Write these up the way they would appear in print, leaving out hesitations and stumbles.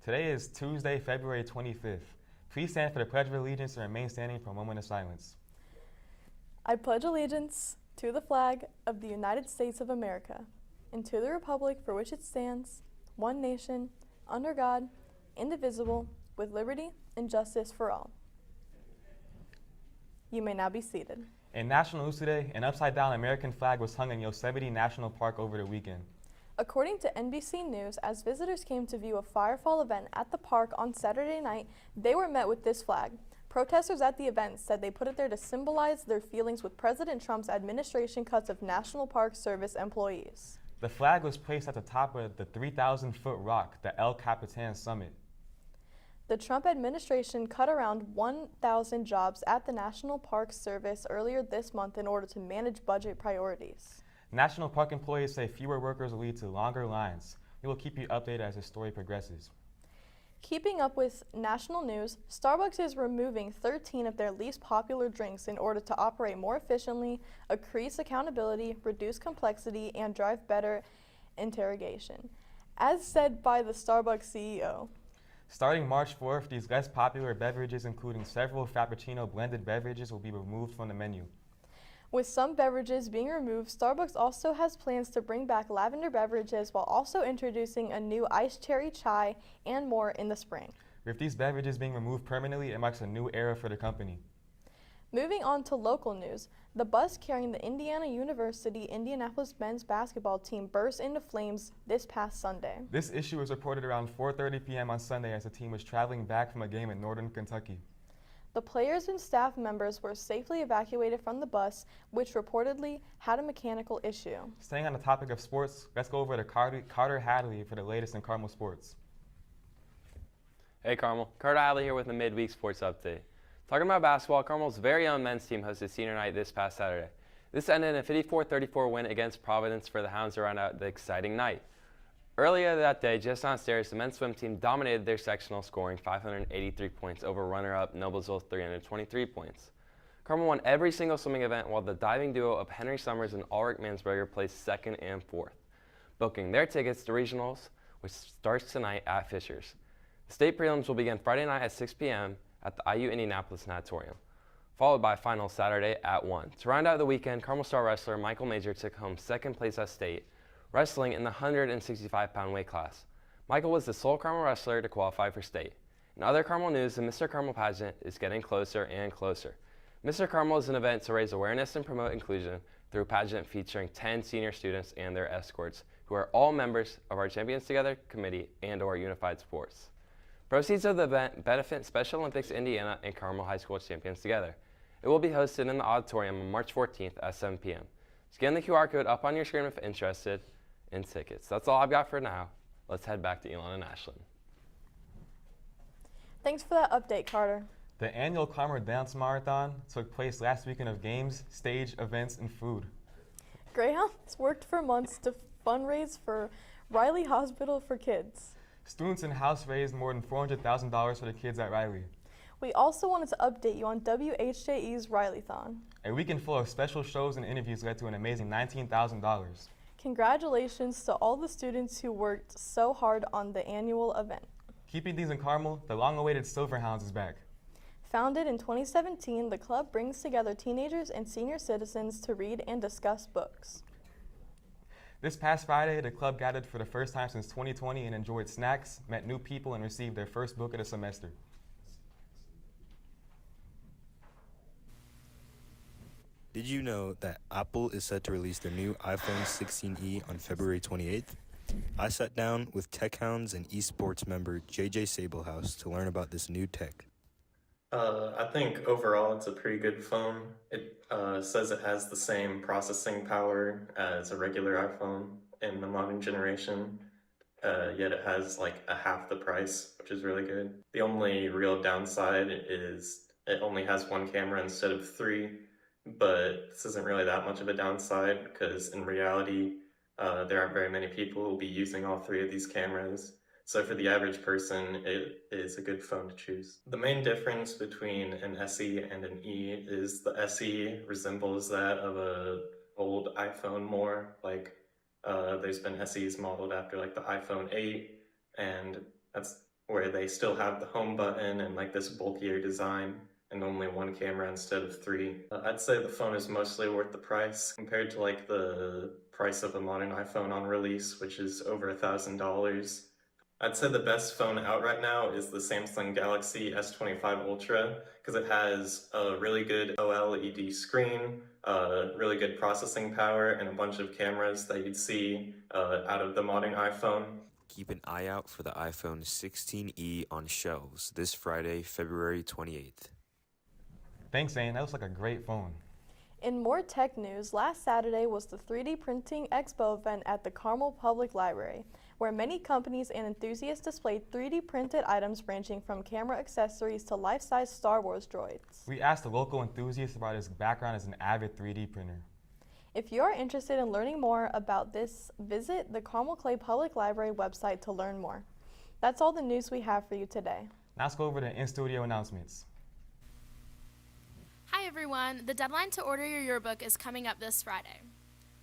Today is Tuesday, February 25th. Please stand for the Pledge of Allegiance and remain standing for a moment of silence. I pledge allegiance to the flag of the United States of America and to the republic for which it stands, one nation, under God, indivisible, with liberty and justice for all. You may now be seated. In national news today, an upside-down American flag was hung in Yosemite National Park over the weekend. According to NBC News, as visitors came to view a firefall event at the park on Saturday night, they were met with this flag. Protesters at the event said they put it there to symbolize their feelings with President Trump's administration cuts of National Park Service employees. The flag was placed at the top of the 3,000-foot rock, the El Capitan summit. The Trump administration cut around 1,000 jobs at the National Park Service earlier this month in order to manage budget priorities. National Park employees say fewer workers will lead to longer lines. We will keep you updated as the story progresses. Keeping up with national news, Starbucks is removing 13 of their least popular drinks in order to operate more efficiently, increase accountability, reduce complexity, and drive better interrogation, as said by the Starbucks CEO. Starting March 4th, these less popular beverages, including several Frappuccino blended beverages, will be removed from the menu. With some beverages being removed, Starbucks also has plans to bring back lavender beverages while also introducing a new iced cherry chai and more in the spring. With these beverages being removed permanently, it marks a new era for the company. Moving on to local news, the bus carrying the Indiana University Indianapolis men's basketball team burst into flames this past Sunday. This issue was reported around 4:30 p.m. on Sunday as the team was traveling back from a game in northern Kentucky. The players and staff members were safely evacuated from the bus, which reportedly had a mechanical issue. Staying on the topic of sports, let's go over to Carter Hadley for the latest in Carmel sports. Hey Carmel, Carter Hadley here with a midweek sports update. Talking about basketball, Carmel's very own men's team hosted senior night this past Saturday. This ended in a 54-34 win against Providence for the Hounds to round out the exciting night. Earlier that day, just downstairs, the men's swim team dominated their sectional, scoring 583 points over runner-up Noblesville 323 points. Carmel won every single swimming event, while the diving duo of Henry Summers and Ulrich Mansberger placed second and fourth, booking their tickets to regionals, which starts tonight at Fisher's. The state prelims will begin Friday night at 6 p.m. at the IU Indianapolis Natatorium, followed by finals Saturday at 1. To round out the weekend, Carmel star wrestler Michael Major took home second place at state, wrestling in the 165-pound weight class. Michael was the sole Carmel wrestler to qualify for state. In other Carmel news, the Mr. Carmel pageant is getting closer and closer. Mr. Carmel is an event to raise awareness and promote inclusion through a pageant featuring 10 senior students and their escorts, who are all members of our Champions Together committee and/or Unified Sports. Proceeds of the event benefit Special Olympics Indiana and Carmel High School Champions Together. It will be hosted in the auditorium on March 14th at 7 p.m. Scan the QR code up on your screen if interested in tickets. That's all I've got for now. Let's head back to Elon and Ashlyn. Thanks for that update, Carter. The annual Carmel Dance Marathon took place last weekend of games, stage, events, and food. Greyhounds worked for months to fundraise for Riley Hospital for Kids. Students in house raised more than $400,000 for the kids at Riley. We also wanted to update you on WHJE's Riley-thon. A weekend full of special shows and interviews led to an amazing $19,000. Congratulations to all the students who worked so hard on the annual event. Keeping things in Carmel, the long-awaited Silverhounds is back. Founded in 2017, the club brings together teenagers and senior citizens to read and discuss books. This past Friday, the club gathered for the first time since 2020 and enjoyed snacks, met new people, and received their first book of the semester. Did you know that Apple is set to release their new iPhone 16e on February 28th? I sat down with Tech Hounds and esports member JJ Sablehouse to learn about this new tech. I think overall it's a pretty good phone. It says it has the same processing power as a regular iPhone in the modern generation, yet it has like a half the price, which is really good. The only real downside is it only has one camera instead of three, but this isn't really that much of a downside because in reality, there aren't very many people who will be using all three of these cameras. So for the average person, it is a good phone to choose. The main difference between an SE and an E is the SE resembles that of a old iPhone more. Like there's been SEs modeled after like the iPhone 8, and that's where they still have the home button and like this bulkier design and only one camera instead of three. I'd say the phone is mostly worth the price compared to like the price of a modern iPhone on release, which is over $1,000. I'd say the best phone out right now is the Samsung Galaxy S25 Ultra because it has a really good OLED screen, really good processing power, and a bunch of cameras that you'd see out of the modern iPhone. Keep an eye out for the iPhone 16e on shelves this Friday, February 28th. Thanks, Zane. That looks like a great phone. In more tech news, last Saturday was the 3D Printing Expo event at the Carmel Public Library, where many companies and enthusiasts displayed 3D printed items ranging from camera accessories to life-size Star Wars droids. We asked a local enthusiast about his background as an avid 3D printer. If you are interested in learning more about this, visit the Carmel Clay Public Library website to learn more. That's all the news we have for you today. Now let's go over the in-studio announcements. Hi everyone, the deadline to order your yearbook is coming up this Friday.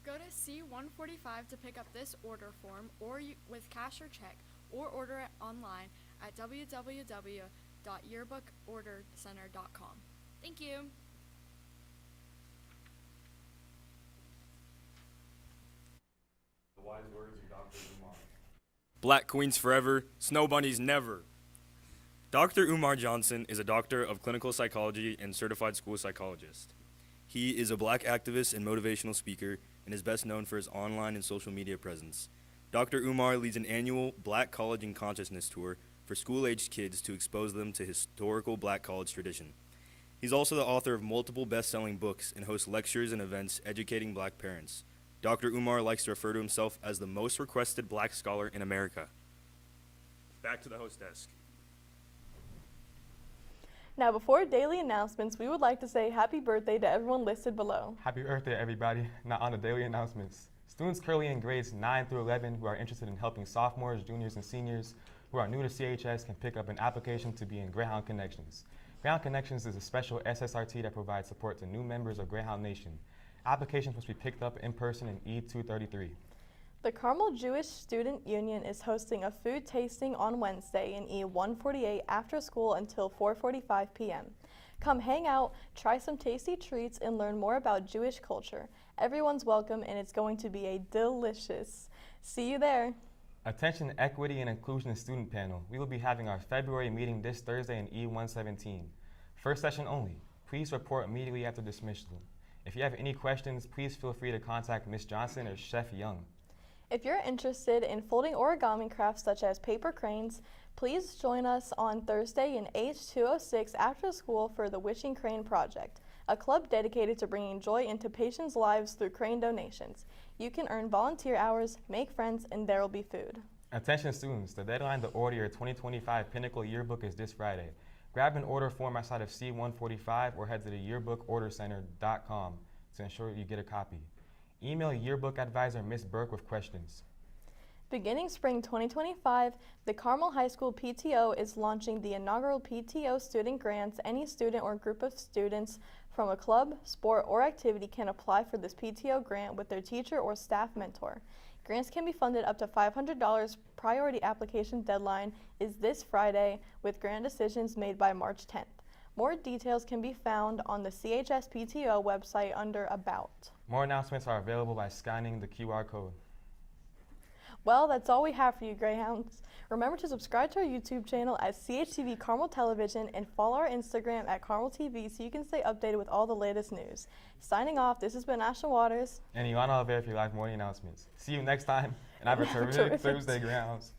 Go to C145 to pick up this order form with cash or check, or order it online at www.yearbookordercenter.com. Thank you. The wise words of Dr. Umar. Black Queens forever, snow bunnies never. Dr. Umar Johnson is a doctor of clinical psychology and certified school psychologist. He is a black activist and motivational speaker and is best known for his online and social media presence. Dr. Umar leads an annual Black College and Consciousness tour for school-aged kids to expose them to historical black college tradition. He's also the author of multiple best-selling books and hosts lectures and events educating black parents. Dr. Umar likes to refer to himself as the most requested black scholar in America. Back to the host desk. Now, before daily announcements, we would like to say happy birthday to everyone listed below. Happy birthday, everybody. Now on the daily announcements. Students currently in grades 9 through 11 who are interested in helping sophomores, juniors, and seniors who are new to CHS can pick up an application to be in Greyhound Connections. Greyhound Connections is a special SSRT that provides support to new members of Greyhound Nation. Applications must be picked up in person in E233. The Carmel Jewish Student Union is hosting a food tasting on Wednesday in E148 after school until 4:45 p.m. Come hang out, try some tasty treats, and learn more about Jewish culture. Everyone's welcome, and it's going to be a delicious. See you there. Attention Equity and Inclusion Student Panel. We will be having our February meeting this Thursday in E117. First session only. Please report immediately after dismissal. If you have any questions, please feel free to contact Ms. Johnson or Chef Young. If you're interested in folding origami crafts such as paper cranes, please join us on Thursday in H206 after school for the Wishing Crane Project, a club dedicated to bringing joy into patients' lives through crane donations. You can earn volunteer hours, make friends, and there will be food. Attention students, the deadline to order your 2025 Pinnacle Yearbook is this Friday. Grab an order form outside of C145 or head to the yearbookordercenter.com to ensure you get a copy. Email yearbook advisor Ms. Burke with questions. Beginning spring 2025, the Carmel High School PTO is launching the inaugural PTO Student Grants. Any student or group of students from a club, sport, or activity can apply for this PTO grant with their teacher or staff mentor. Grants can be funded up to $500. Priority application deadline is this Friday, with grant decisions made by March 10th. More details can be found on the CHS PTO website under About. More announcements are available by scanning the QR code. Well, that's all we have for you, Greyhounds. Remember to subscribe to our YouTube channel at CHTV Carmel Television and follow our Instagram at Carmel TV so you can stay updated with all the latest news. Signing off, this has been Ashton Waters. And Ioana Olivera for your live morning announcements. See you next time, and have a terrific Thursday, Greyhounds.